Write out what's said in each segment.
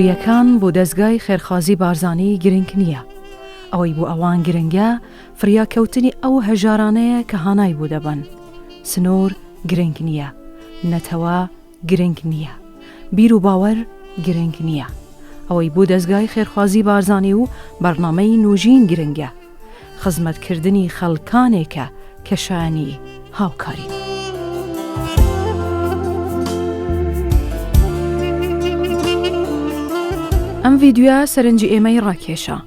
فریەکان بۆ دەستگای خێرخوازی بارزانی گرنگ نییە. ئەوەی بۆ ئەوان گرنگە فریاکەوتنی ئەو هەژارانەیە کە هانای بوو دەبن. سنوور گرنگ نییە، نەتەوە گرنگ نییە، بیر و باوەڕ گرنگ نییە. ئەوەی بۆ دەستگای خێرخوازی بارزانی و بەرنامەی نوژین گرنگە. خزمەتکردنی خەڵکانێکە کە شایەنی هاوکاری. ئەم ڤیدیۆە سەرنجی ئێمەی ڕاکێشە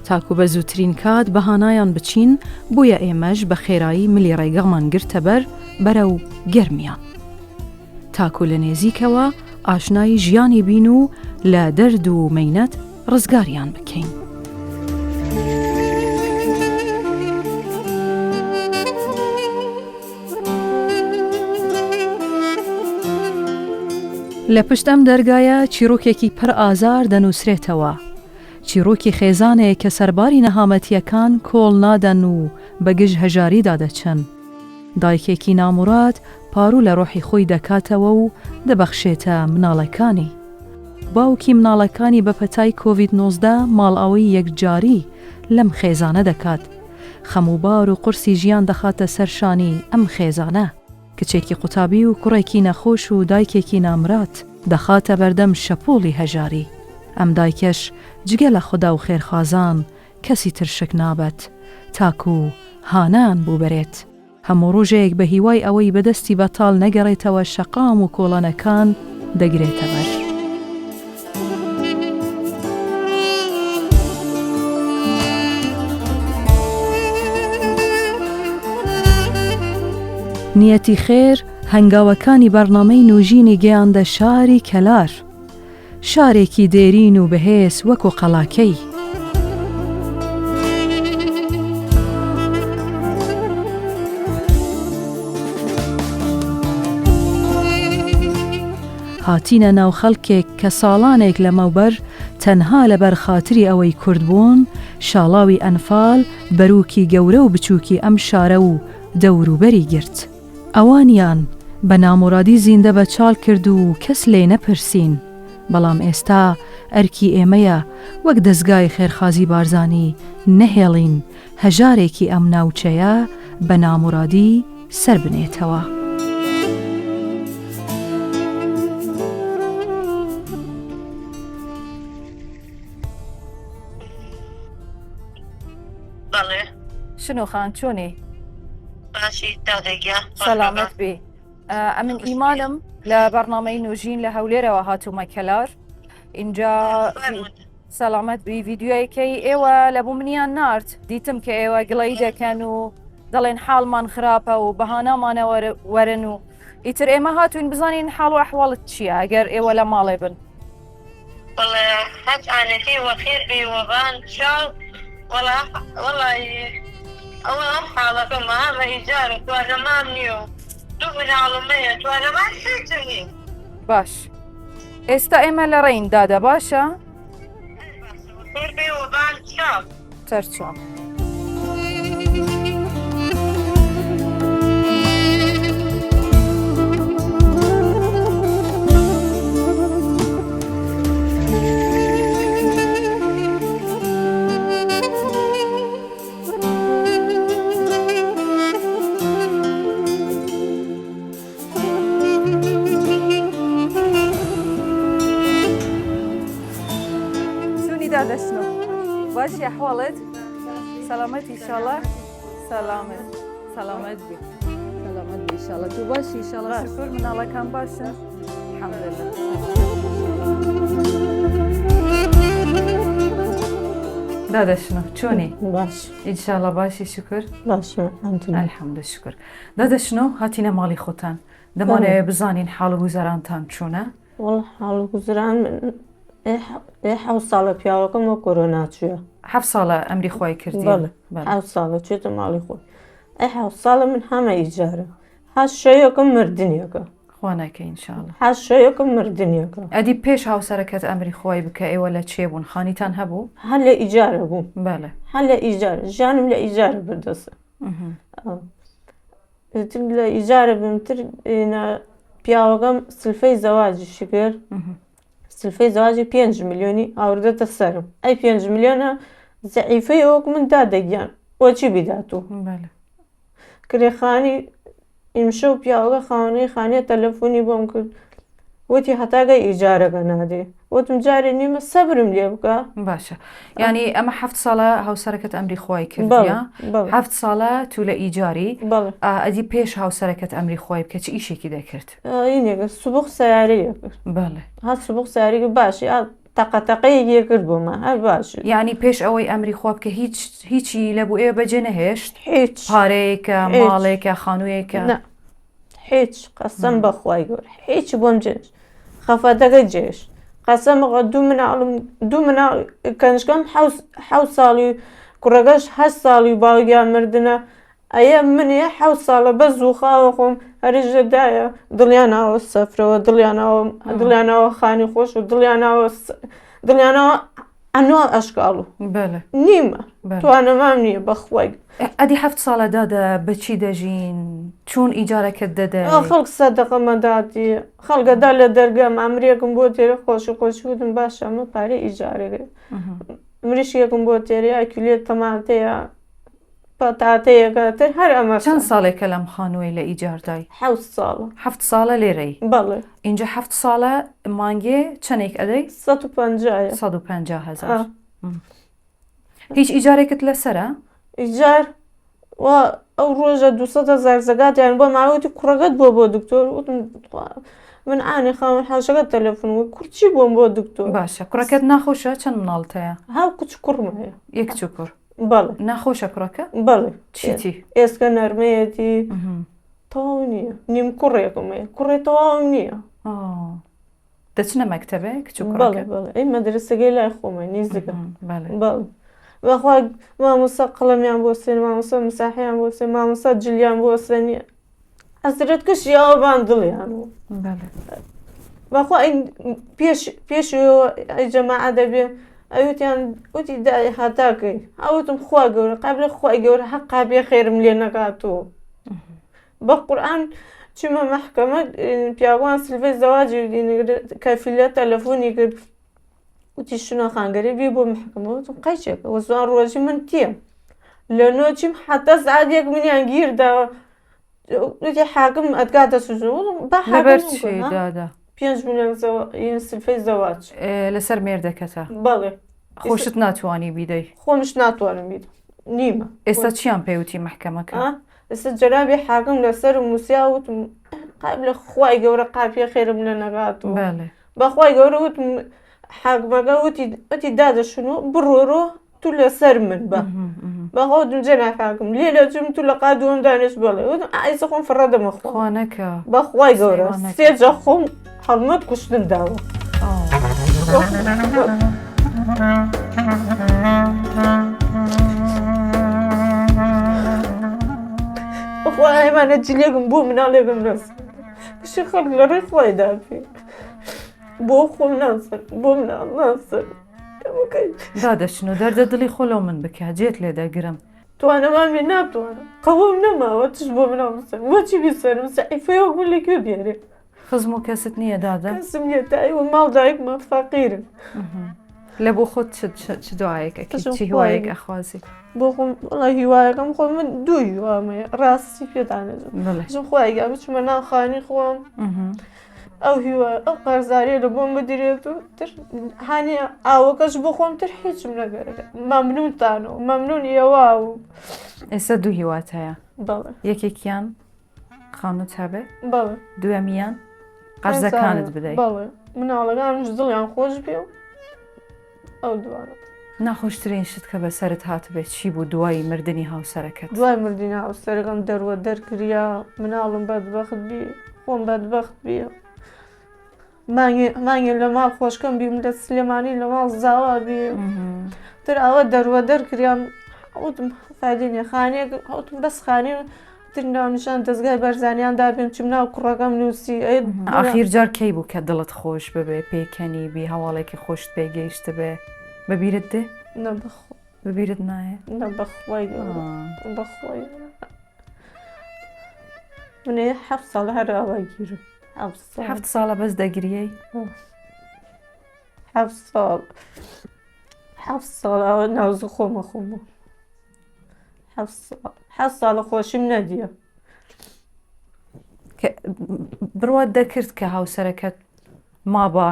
تاکو بە زووترین کات بەهانایان بچین بۆیە ئێمەش بە خێرایی ملی ڕێگەڵمان گرتە بەرەو گەرمیان. تاکو لە نێزیکەوە ئاشنایی ژیانی بین و لە دەرد و مەینەت ڕزگاریان بکەین. لە پشت ئەم دەرگایە چیرۆکێکی پڕ ئازار دەنووسرێتەوە. چیرۆکی خێزانەیە کە سەرباری نەهامەتیەکان کۆڵ نادەن و بەگژ هەژاری دادەچن. دایکێکی نامورات پارو لە ڕۆحی خۆی دەکاتەوە و دەبەخشێتە مناڵەکانی. باوکی مناڵەکانی بە پەتای کۆڤید-19 ماڵئاوەی یەکجاری لەم خێزانە دەکات. خەموبار و قورسی ژیان دەخاتە سەرشانی ئەم خێزانە. کچێکی قوتابی و کوڕێکی نەخۆش و دایکێکی نامرات دەخاتە بەردەم شەپۆڵی هەژاری. ئەم دایکەش جگە لە خوددا و خێرخوازان کەسی ترشک نابەت تاکو هانان بوو بەرێت. هەموو ڕۆژێک بە هیوای ئەوەی بەدەستی بەتاڵ نەگەڕێتەوە شەقام و کۆڵەنەکان دەگرێتە بەر. نیەتی خێر هەنگاوەکانی بەرنامەی نوژینی گەیاندە شاری کەلار، شارێکی دێرین و بەهێز وەکو قەڵاکەی. هاتینە ناو خەڵکێک کە ساڵانێک لەمەوبەر تەنها لەبەر خاتری ئەوەی کورد بوون شاڵاوی ئەنفال بەرووکی گەورە و بچووکی ئەم شارە و دەوروبەری گرت. ئەوانیان بە نامۆرادی زیندە بە چاڵ کرد و کەس لێ نەپرسین. بەڵام ئێستا ئەرکی ئێمەیە وەک دەستگای خێرخوازی بارزانی نەهێڵین هەژارێکی ئەم ناوچەیە بە نامۆرادی سەر بنێتەوە. بەڵێ شنۆخان چۆنی؟ باشی دادەگیا سەلامەت بێ. ئەمن ئیمانم لە بەرنامەی نوژین لە هەولێرەوە هاتوومە کەلار. اینجا سەلامەت بی ڤیدیۆیەکەی ئێوە لە بوو منیان نارد. دیتم کە ئێوە گڵەی دەکەن و دەڵێن حاڵمان خراپە و بەهانامانە وەرن و ئیتر ئێمە هاتوین بزانین حاڵ و ئەحواڵت چییە ئەگەر ئێوە لە ماڵێ بن. بەڵێ هەچ ئانەکەی وەخێر بێ وەبان چاو وەڵی ئەوە ئەم حاڵەکەمە هەمە ئیجارە توانەمان نییە دوو مناڵمەیە توانەمان شێتنی. باش ئێستا ئێمە لە ڕێین دادە باشە؟ وەخێر بێ وەبان چاو چەرچۆ. دادەشنۆ باشی ئەحواڵت؟ سەلامەت ئیشاڵە؟ سەلامەت سەلامەت بێ سەلامەت بێ ئیشاڵە. تو باشی ئیشاڵە؟ شکر مناڵەکان باشن؟ الحەمدولله. دادەشنۆ چۆنی؟ باش ئیشاڵە باشی شکر؟ باش الحەمدولله شکر. دادەشنۆ هاتینە ماڵی خۆتان دەمانەوێت بزانین حاڵ و گوزەرانتان چۆنە؟ وەڵ حاڵ و گوزەران حەوت ساڵە پیاوەکەم وە کۆرۆنا چووە. 7 ساڵە ئەمری خۆی کردی؟ حەوت ساڵە چێتە ماڵی خۆی. حەوت ساڵە من هەمە ئیجارە. هەشت شەیەکەم مردنیەکە. خوا نەکەی ئینشاڵڵا. هەشت شەیەکەم مردنیەکە. ئەدی پێش هاوسەرەکەت ئەمری خۆی بکە ئێوە لە چێ بوون؟ خانیتان هەبوو؟ هەر لە ئیجارە بووم. بەڵێ هەر لە ئیجارە ژیانم لە ئیجارە بردەسە. لە ئیجارە بمتر پیاوەکەم سلفەی زەواجی شکر سلفەی زەواجی 5 میلیۆنی ئاوردەتە سەرم ئەی 5 میلیۆنە زەعیفەی ئەوەک من دادەگیان بۆچی بیداتوە کرێخانی ئیمشە و پیاوەکە خاوەنەی خانێ تەلەفۆنی بۆم کرد وتی هەتاگەی ئیجارەکە نادێ وتم جارێ نیمە سەبرم لێ بکە باشە ینی ئەمە 7 ساڵە هاوسەرەکەت ئەمری خۆی کردیا 7 ساڵە تو لە ئیجاری ئەدی پێش هاوسەرەکەت ئەمری خۆی بکە چ ئیشێکی دەکرد اینێگە سوبوخ سیارەیە کرد بەڵێ ها سوبوخ سیارێکی باشی تەقەتەقەیەکی کرد بۆمە هەر باش ینی پێش ئەوەی ئەمری خۆ بکە هیچی لە بۆ ئێوە بەجێ نەهێشت هیچ پارەیەکە ماڵێکە خانوویەکە هیچ قەسەم بەخوای گەور هیچ بۆم جێش خەفەتەکە جێش قەسەمەوە دوو مناڵ کەنجکەم 7 ساڵی کوڕەکەش 8 ساڵی باوگیان مردنە ئەیە منێ 7 ساڵە بە زووخاوە خۆم هەریژەدایە دڵیاناوە سەفرەوە دڵیاناوە خانی خۆش و دڵیانەوە ئەنوا ئەشکاڵ و نیمە توانەمام نییە بەخوای ئەدی 7 ساڵە دادە بەچی دەژین چۆن ئیجارەکەت دەدە خەڵک سەدەقەمەداتی خەڵگەدا لە دەرگەم ئەمرێکم بۆ تێرە خۆشی وتم باشە ئەمە پارەی ئیجارەکە مریشکێکم بۆ تێرە ئەکیلێت تەماتەیە پەتاتەیەکە تر هەر ئەمە چەند ساڵێکە لەم خانووی لە ئیجاردای 7 ساڵە 7 ساڵە لێرەی بەڵێ اینجا 7 ساڵە مانگێ چەندێک ئەدەی 150,000 هیچ ئیجارێکت لەسەرە ئیجار ئەو ڕۆژە 200,000 زەگاتیان بۆ ماوەتی کوڕەکەت بۆ دکتۆر وتم من ئانی خاوەن حەوشەکە تەلەفۆن وی کورچی بۆم بۆ دکتۆر باشە کوڕەکەت ناخۆشە چەند مناڵت هەیە هاو کچ کوڕمەیە یەک کوڕ بەڵێ ناخۆشە کوڕەکە بەڵێ چیتی ئێسکە نەرمەیەتی تەواو نییە نیم کوڕێکمەیە کوڕێ تەواو نییە دەچنە مەکتەبێ کچ و بەڵێ بەڵێ ئەی مەدرسەگەی لای خۆمە نیزگە بەڵێ بەخوا مامۆستا قەڵەمیان بۆ سێن مامۆستا مساحیان بۆ سێ مامۆستا جلیان بۆ سێنیە ئەسرەت کەشی ئەوەبان دڵیانەوە بەخوا پێشەوە ئەی جەماعە دەبێ ئەوتیان وتی دای هاتاکەی ئەوتم خوا گەورە قابلە خوای گەورە حەق قابێ خێرم لێ نەکاتەوە بە قورئان چمە مەحکەمە پیاوان سلڤەی زەواجی کەفیلە تەلەفۆنی کرد وتی شنۆ خانگەری بێ بۆ محکەمە وتم قەیچێکە وەزوان ڕۆژی من تێم لە نۆچیم حتا سعاتێک منیان گیرداوە وتی حاکم ئەتکاتە سوزن بە لەبەر چی دادا 5 میلیۆن سلفەی زەواج لەسەر مێردەکەتە بەڵێ خۆشت ناتوانی بیدەی خۆمش ناتوانم بیت نیمە ئێستا چیان پێوتی محکەمەکە ئێستا جەنابی حاکم لەسەر موسیا وتم قابلە خوای گەورە قاپیە خێرم لە نەگاتەوە بەخوای گەورە وتم حاکمەکە وتی دادەشنۆ بڕۆ تو لەسەر من بە بەخوا وتم جەناب حاکم لێ لەچم تو لە قادووەم دانێش بەڵێ وتم ئایسە خۆم فڕە دەمەخوانەکە بەخوای گەورە سێجە خۆم هەڵمەت کوشتن داوە بەخوا ئەمانە جلێکم بۆ مناڵێکم نەس بشی خەڵک لە ڕێی خوای داپێ بۆ خۆم ناسەر بۆ مناڵ ناسەر دادەچن و دەردە دڵی خۆلۆ من بکە جێت لێ دەگرم توانەمامی ناتوانم قەوەم نەماوە تش بۆ مناڵ بسەر وەچی بیسەرم سەعیفەیەوە من لەکوێ بێرێ خزم و کەست نییە دادا کەسم نییە تایوە ماڵ دایکمە فەقیرم لە بۆ خۆت چ دوایەکە چی هیوایەک ئەخوازی بۆ خۆم وڵای هیوایەکەم خۆ من دوو هیوامەیە ڕاستی پێدانێژم خوایگە بچمە ناو خانی خۆم ئەو هیوە ئەو قەرزاریە لە بۆم بدرێت و تر هانیە ئاوەکەش بۆ خۆم تر هیچم نەگەرەکە مەمنونتانەوە مەمنون ئێوە و ئێستا دوو هیوات هەیە بەڵێ یەکێکیان خانوت هەبێ بەڵێ دوێمیان قەرزەکانت بدەیت بەڵێ مناڵەکانش دڵیان خۆش بێ و ئەو دوانە ناخۆشترین شت کە بەسەرت هاتبێت چی بوو دوای مردنی هاوسەرەکەت دوای مردنی هاوسەرەکەم دەروە دەرکریا مناڵم بەدبەخت بێ خۆم بەدبەخت بێ مانگێ لە ماڵ خۆشکەم بیم لە سلێمانی لە ماڵ زاوا بێ تر ئەوە دەروە دەرکریان وتم فایدەی خانێک هەوتم بەس خانێ تر ناونیشان دەستگای بەرزانیان دابێن چم ناو کوڕەکەم نووسی ئاخیر جار کەی بوو کە دڵت خۆش ببێ پێکەنی بی هەواڵێکی خۆشت پێگەیشت بێ بەبیرت دێ ببیرت نایە بەخوای بەخوای منێ 7 ساڵ هەر ئاوای گیرم 7 ساڵە بەس دەگریەی حەفت ساڵاوە ناوزە خۆمە حەفت ساڵە خۆشیم نەدیە. بڕوات دەکرد کە هاوسەرەکەت ما بە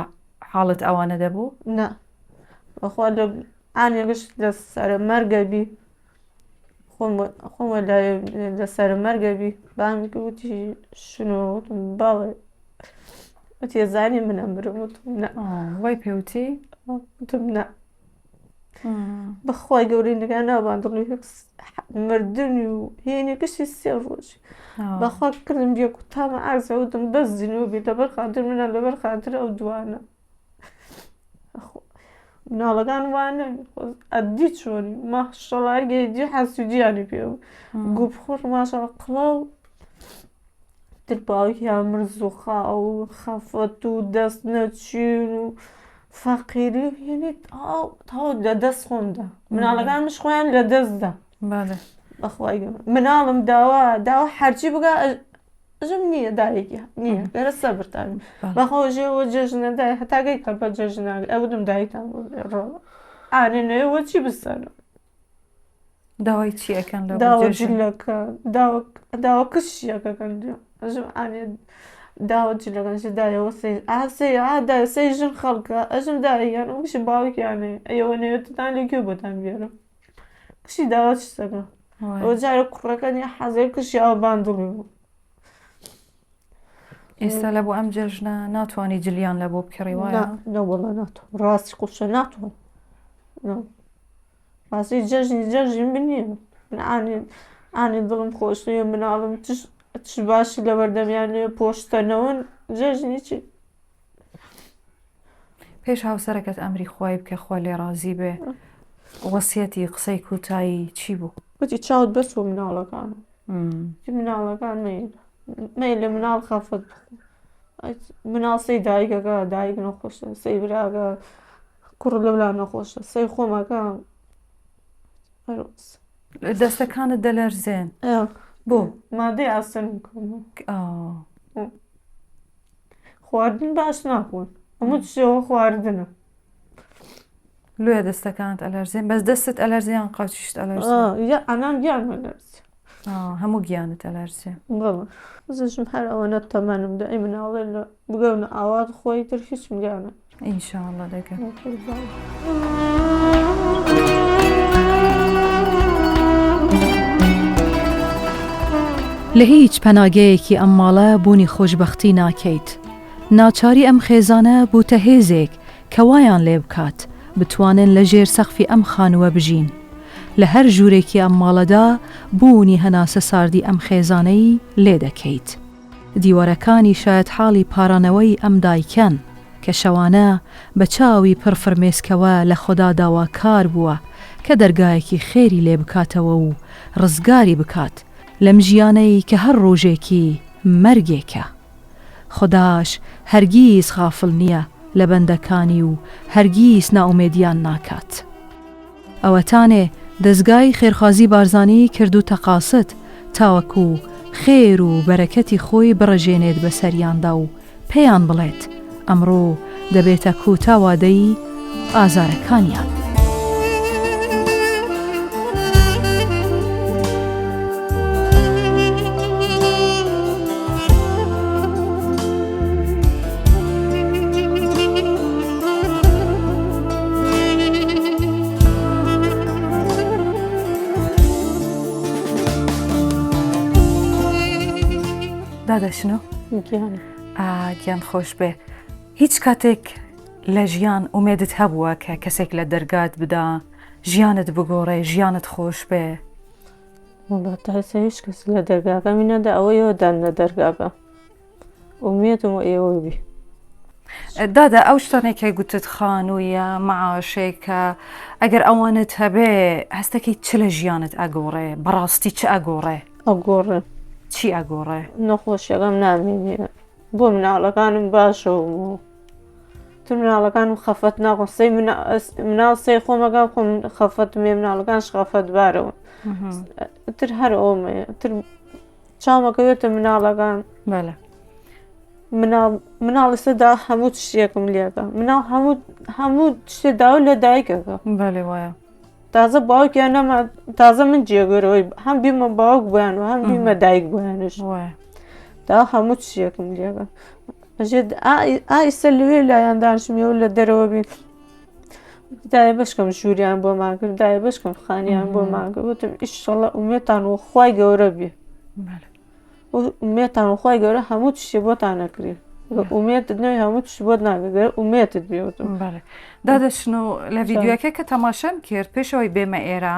حاڵت ئەوانە دەبوو؟ نا بەخوا لە ئانێ گشت لە سەرە مەرگەبی خۆمە لە سەرە مەرگەبی بامیکە وتی شنۆوتم باڵێ وتی ێزانی منە مرم وتم نا وای پێوتی؟ وتم نا بەخوای گەورەی نگا ناباندڵی مردنی و هێنێ گشتی 3 ڕۆژ بەخوا کردم بێ کوتامە ئازە وتم بەزینەوە بێ لەبەر خاتر منە لەبەر خاتر ئەو دوانە مناڵەکان وانە ئەدی چۆنی ماشەڵارگەیدی حەسوودیانی پێ گوپ خۆر ماشەڵە قڵاو باوکیان مرز و خاو خەفەت و دەست نەچین و فەقیری هێنی تاو لە دەست خۆمدا مناڵەکانمش خۆیان لە دەستدا بەخوای مناڵم داوا هەرچی بگا ئەژم نییە دایەکی نییە گەرە سەبرتان بەخۆژێەوە جێژنەدای هەتاگەی کە بە جێژناگە ئەودم دایکان ئانێنەوە چی بسەرە داوای چی ئەەکەن لە داوە جلەکە داوە کشیەکەکەن ئەژم ئانێ داوە جلەکەنشی دایەوە دای سەی ژن خەڵکە ئەژم دایان ئەوشی باوکیانێ ئەوە نێوێتتان لێکێ بۆتان بێرم کشی داوە چسەکە ئەوە جارە کوڕەکەنی حەزێر کشی ئەو باندڵی بوو. ئێستا لە بۆ ئەم جێژنە ناتوانانی جلیان لە بۆ بکڕی وایە؟ نەوەڵە ناتوان ڕاستی قوشە ناتوان ڕاستی جەژنی بنیە ئانی دڵم خۆشنیە مناڵم تش باشی لە بەردەمیان لێ پۆشتەنەوە جەژنی چی؟ پێش هاوسەرەکەت ئەمری خوای بکە خوا لێ ڕازی بێ وەسیەتی قسەی کوتایی چی بوو؟ وتی چاوت بەس بۆ مناڵەکان مناڵەکان مەیل لە مناڵ خەفەت مناڵ سەی دایکەکە دایک نەخۆشە سەی براکە کوڕ لەولا نەخۆشە سەی خۆمەکە دەستەکانت دەلەرزێن بۆ مادەی ئاسن خواردن باش ناخۆن هەموو شێوە خواردنە لێ دەستەکانت ئەلەرزێن بەس دەستت ئەلەرزیان قاچیشت ئەلەرزێ ئەنان گیان مەلەرزێ هەموو گیانت ئەلەرزێ زشم هەر ئەوەنە تەمەنمدا ئەی مناڵێ لە بگەونە ئاوات خۆی تر هیچم گیانە ئینشاءڵڵا دەکەن. لە هیچ پەناگەیەکی ئەم ماڵە بوونی خۆشبەختی ناکەیت. ناچاری ئەم خێزانە بووتە هێزێک کە وایان لێ بکات بتوانن لە ژێر سەقفی ئەم خانووە بژین. لە هەر ژوورێکی ئەم ماڵەدا بوونی هەناسە ساردی ئەم خێزانەی لێ دەکەیت. دیوارەکانی شاید حاڵی پارانەوەی ئەم دایکەن کە شەوانە بە چاوی پڕفرمێسکەوە لە خۆدا داواکار بووە کە دەرگایەکی خێری لێ بکاتەوە و ڕزگاری بکات لەم ژیانەی کە هەر ڕۆژێکی مەرگێکە. خوداش هەرگیز غافڵ نییە لە بەندەکانی و هەرگیز ناومێدیان ناکات. ئەوەتانێ دەستگای خێرخوازی بارزانی کرد و تەقاست تاوەکو خێر و بەرەکەتی خۆی بڕژێنێت بەسەریاندا و پێیان بڵێت ئەمڕۆ دەبێتە کوتاوادەی ئازارەکانیان. دادەشنۆ گیان خۆش بێ. هیچ کاتێک لە ژیان ئومێدت هەبووە کە کەسێک لە دەرگات بدا ژیانت بگۆڕێ ژیانت خۆش بێ؟ وڵات هەسە هیچ کەس لە دەرگاکە منەدا ئەوەیەوەدان لە دەرگاکە ئومێدم و ئێوە بی. دادا ئەو شتانێکی گوتت خانوویە مەعاشێکە ئەگەر ئەوانت هەبێ هەستەکەی چ لە ژیانت ئەگۆڕێ؟ بەڕاستی چ ئەگۆڕێ؟ ئەگۆڕێ. چی ئەگۆڕێ؟ نەخۆشیەکەم نامێنێ بۆ مناڵەکانم باشەوە تر مناڵەکانم خەفەت ناخۆ مناڵ سەی خۆمەکان خۆم خەفەتم ێ مناڵەکانش خەفەت بارەوە تر هەر ئەومەیە تر چاومەکەوێتە مناڵەکان. بەڵێ مناڵ ئێستا دا هەموو شتێکم لێگە مناڵ هەموو شتێ داوە لە دایکەکە بەڵێ وایە تازە باوکیان نەما تازە من جێگەرەوەی هەم بیمە باوک بۆیان و هەم بیمە دایک بۆیانش وایە دا هەموو شتێکم لێگە ئایستا لەوێ لایەن دانیشمیەوە لە دەرەوە بین دایە بەشکەم ژووریان بۆ ماکرد دایە بەشکەم خانیان بۆ ماکرد وتم ئیشەڵڵا ئومێدتان و خوای گەورە بێ ئومێدتان و خوای گەورە هەموو شتێ بۆتان نەکرێ ئومێدت نەوەی هەموو شت بۆت ناگەگەر ئومێدت بێ وتم دادەشن و لە ڤیددیوەکە کە تەماشام کرد پێشەوەی بێمە ئێرە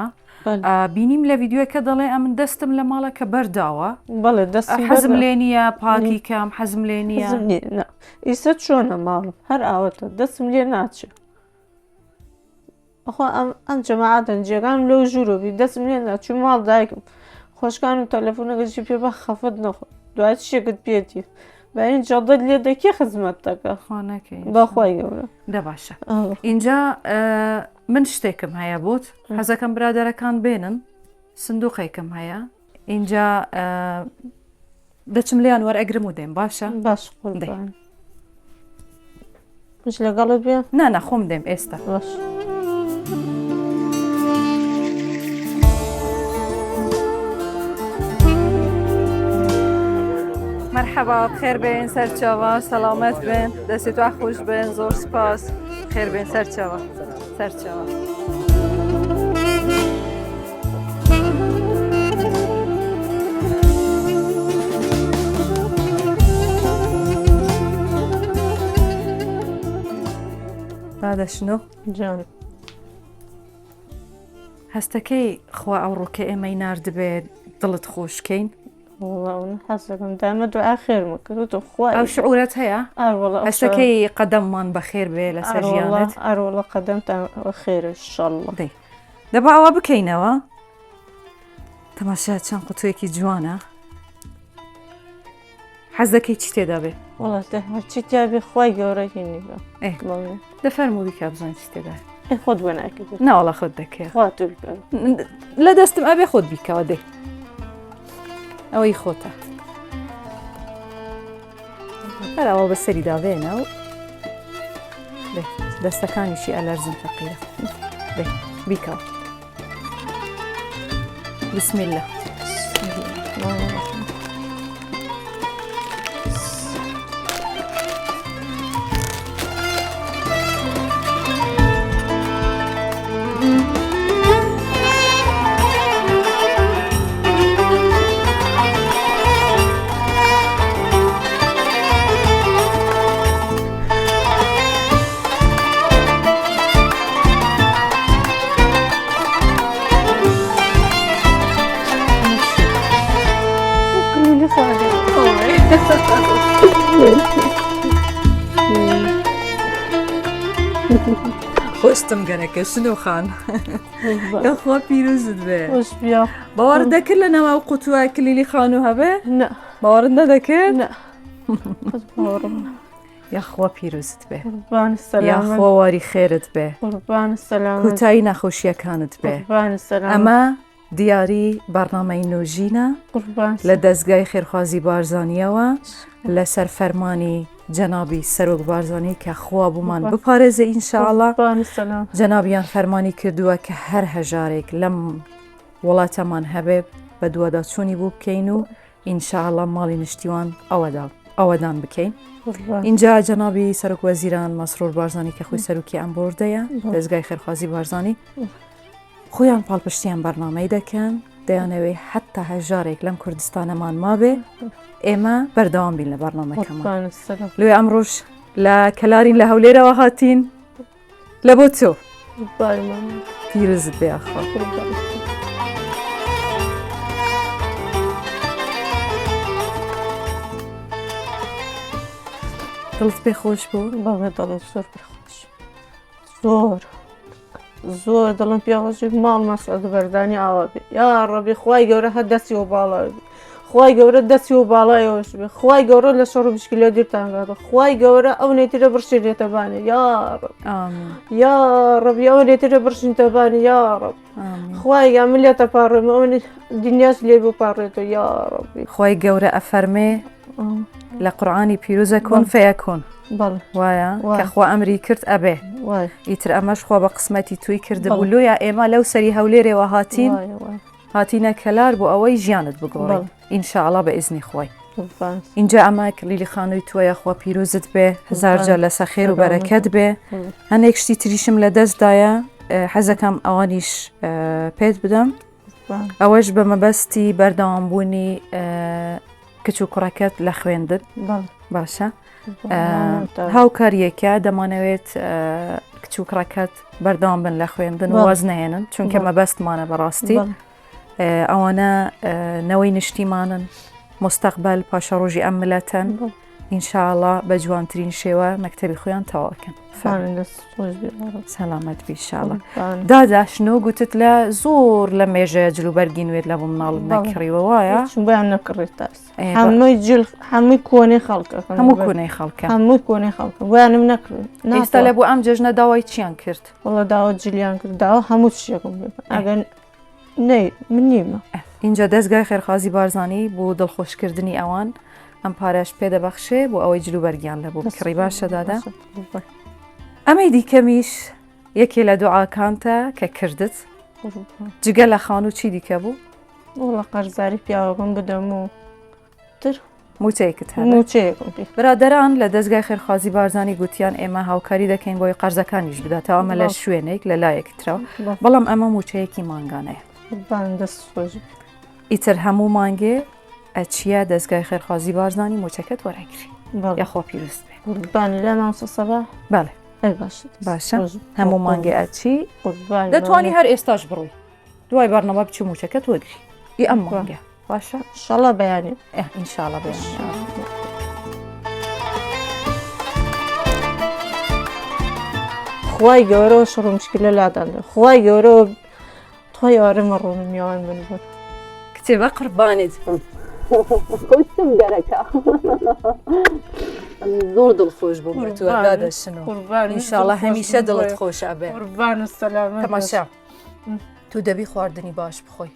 بینیم لە ڤیددیوەکە دەڵێ ئەمن دەستم لە ماڵەکە بەرداوە بەڵێ دەست حەزم لێ نییە پاکی کەم حەزم لێ نییە ئیسە چۆنە ماڵم هەر ئاوەتە دەستم لێ ناچێت ئەخوا ئەم جەماعەتەن جێگانم لەو ژوورۆبی دەستم لێ ناچوو ماڵ دایکم خۆشکان و تەلەفۆنەکەشی پێ بە خەفەت نەخۆ دوای شتێکت پێێتی باین جەڵدەت لێ دەکێ خزمەت دەکە خۆنەکەی بەخوای گەورە دە باشە اینجا من شتێکم هەیە بۆت حەزەکەم برادەرەکان بێنن سندوقێکم هەیە اینجا دەچم لیان وەرئەگرم و دێم باشە باش قوربان مش لەگەڵت بێ نا خۆم دێم ئێستا باش مرحبا بخێر بێن سەرچاوە سەلامەت بێن دەستی تو خۆش بێن زۆر سپاس خێر بێن سەرچاوە سەرچاوە دادەشنۆ جان هەستەکەی خوا ئەو ڕووکە ئێمەی ناردبێت دڵت خۆشکەین والله حەزەکەم دامە دوعا خێرمە کرد و خوا ئەو شعورەت هەیە ئەروەڵە هەستەکەی قەدەممان بەخێر بێ لەسەر ژیانت ئەروەڵە قەدەمتان خێرە ئینشەڵڵا دەی دەبا ئەوە بکەینەوە تەماشا چەند قوتوویەکی جوانە حەز دەکەی چی تێدا بێ وڵات هەرچی تیابێ خوای گەورەی نیگە دەفەرموو بیکە بزانین چی تێدا خۆت بۆ ناکرد ناوەڵە خۆت دەکەێت خوا توی لە دەستم ئەبێ خۆت بیکەوە دێ ئەوەی خۆتە هەراوە بەسەری داوێنە و دەستەکانیشی ئەلەرزم فەقیرە بیکەوە بسم الله خۆشتم گەرەکە شنو خان خوا پیرۆزت بێ باوەڕ دەکرد لە ناو قوتووە کلیلی خان و هەبێ باوەڕت نەدەکرد یاخوا پیرۆزت بێ یاخوا واری خێرت بێ کوتایی نەخۆشیەکانت بێ ئەمە دیاری بەرنامەی نوۆژینە لە دەستگای خێرخوازی بارزانیەوە لەسەر فەرمانی جەنابی سەرۆک بارزانانی کە خوا بوومان بپارێزە ئینشاءڵڵا جەنابیان فەرمانی کردووە کە هەر هەژارێک لەم وڵاتەمان هەبێ بە دووەداچوونی بوو بکەین و ئینشاءڵڵا ماڵی نیشتیوان ئەوەدان بکەین اینجا جەنابی سەرۆک وەزیران مەسرۆر بارزانانی کە خۆی سەرۆکی ئەم بۆردەیە دەستگای خێرخوازی بارزانانی خۆیان پاڵپشتیان بەرنامەی دەکەن دەیانەوەی حتا هەژارێک لەم کوردستانەمان مابێ ئێمە بەردەوام بین لە بەرنامەکەمان لێ ئەمڕۆژ لە کەلارین لە هەولێرەوە هاتین لە بۆ تۆ پیرۆزت بێ ئەخوا دڵت پێ خۆش بوو بەڵێ دڵم زۆر پێخۆش زۆر دڵم پێخۆشی ماڵ مەسعود بەردانی ئاوا بێ یا ڕەبی خوای گەورە هەر دەستی و باڵا بێ خوای گەورە دەستی و باڵایەوەش بێ خوای گەورە لە شەڕ و بشکیلە دیرتانگاتە خوای گەورە ئەو نێترە بڕشێنێتە بانێ یا ڕەبی ئەو نێترە بڕشینتە بانێ یا ڕەب خوای گا ملێتە پاڕێمە ئەو دنیاش لێ بپاڕێتەوە یا ڕەبی خوای گەورە ئەفەرمێ لە قورآانی پیرۆزە کۆن فەیەکۆن بەڵێ وایە کەخوا ئەمری کرد ئەبێ وای ئیتر ئەمەش خوا بە قسمەتی توی کردبوو لۆیە ئێمە لەو سەری هەولێرێەوە هاتین هاتینە کەلار بۆ ئەوەی ژیانت بگۆڕی ئینشاءڵڵا بە ئیزنی خۆی اینجا ئەمە کلیلی خانووی تویە خوا پیرۆزت بێ هزار جار لەسە خێر و بەرەکەت بێ هەندێک شتی تریشم لە دەستدایە حەزەکەم ئەوانیش پێت بدەم ئەوەش بە مەبەستی بەردەوامبوونی کچ و کوڕەکەت لە خوێندن باشە هاوکاریەکە دەمانەوێت کچ و کوڕەکەت بەردەوام بن لە خوێندن واز نهێنن چونکە مەبەستمانە بەڕاستی ئەوانە نەوەی نیشتیمانن مستەقبل پاشە ڕۆژی ئەم ملەتەن ئینشاءڵڵا بە جوانترین شێوە مەکتەبی خۆیان تەواوکەن سەلامەت بیشاڵە داداشنۆ گوتت لە زۆر لە مێژە جلوبەرگی نوێت لە بۆ مناڵم نەکڕیوە وایە بۆیان نەکڕێت تاس هەمووی کۆنەی خەڵکە هەموو کۆنەی خەڵکە هەمووی کۆنەی خەڵکە بۆیانم نەکرێت ئێستا لە بۆ ئەم جەژنە داوای چیان کرد وڵە داوە جلیان کرد داوە هەموو شتێکم ئەگەن من نیمە اینجا دەستگای خێرخوازی بارزانانی بۆ دڵخۆشکردنی ئەوان ئەم پارەش پێدەبەخشێ بۆ ئەوەی جلوبەرگیان لە بۆ بکڕی باشەدادا ئەمەی دیکەمیش یەکێ لە دوعاکانتە کە کردت جگە لە خانوو چی دیکە بوو؟ وڵە قەرزاری پیاوەکەم بدەم و تر موچەیەکت موچەیەکم برادەران لە دەستگای خێرخوازی بارزانانی گوتیان ئێمە هاوکاری دەکەین بۆی قەرزەکانیش بداتەوە ئەمە لە شوێنێک لە لایەکترەوە بەڵام ئەمە موچەیەکی مانگانەیە ئیتر هەموو مانگێ ئەچیە دەستگای خێرخوازی بارزانانی موچەکەت وەرەگری یاخوا پیرۆست بێ لە ناوچە سەبا بەڵێ باشە هەموو مانگێ ئەچی دەتوانی هەر ئێستاش بڕۆی دوای بەرنامە بچی موچەکەت وەگری ئی ئەم مانگە باشە ئینشاڵڵا بەیانی ئینشاڵڵا بەیانی خوای گەورەوە شڕ و مشکلە لاداندا خوای گەورەوە تۆی ئارەمە ڕۆم میوان من بوو کتێبە قوربانیت کۆچم گەرەکە زۆر دڵخۆش بووم بە تۆ دادەشنەوە ئینشاڵڵا هەمیشە دڵت خۆشە بێ قوربان و سەلامەت تەماشا تو دەبی خواردنی باش بخۆی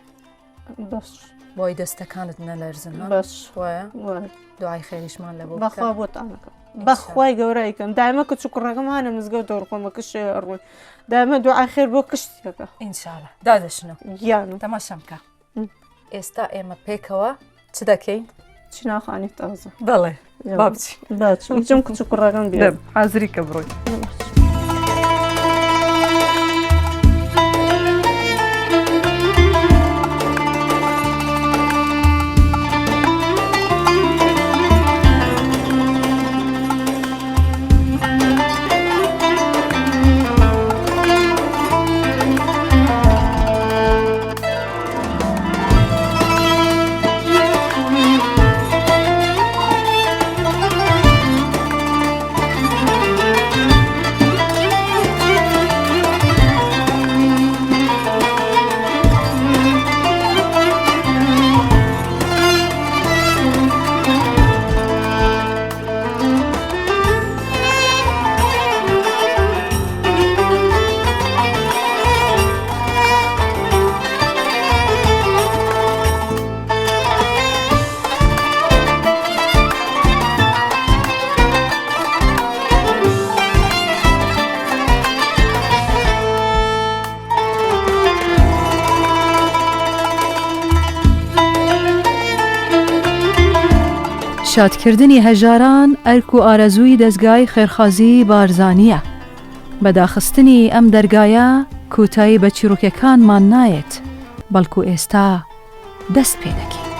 بۆی دەستەکانت نەلەرزن باش وایە دوعای خێریشمان لە بۆ بەخوا بۆتانەکە بەخوای گەورەیکەم دایمە کە چووکڕەکەم هانە مزگەوت دەوڕخۆمە کشێ ڕووی دایمە دوعای خێر بۆ کشتێکە ئینشاڵڵا دادەشنەوە گیانم تەماشام بکە ئێستا ئێمە پێکەوە چ دەکەین؟ چی ناخوانی تازە بەڵێ با بچی بچم کچ و کوڕەکەم بێ حازری کە بڕۆی شادکردنی هەژاران ئەرک و ئارەزووی دەستگای خێرخوازی بارزانیە بەداخستنی ئەم دەرگایە کوتایی بە چیرۆکەکانمان نایێت بەڵکو ئێستا دەست پێ دەکەین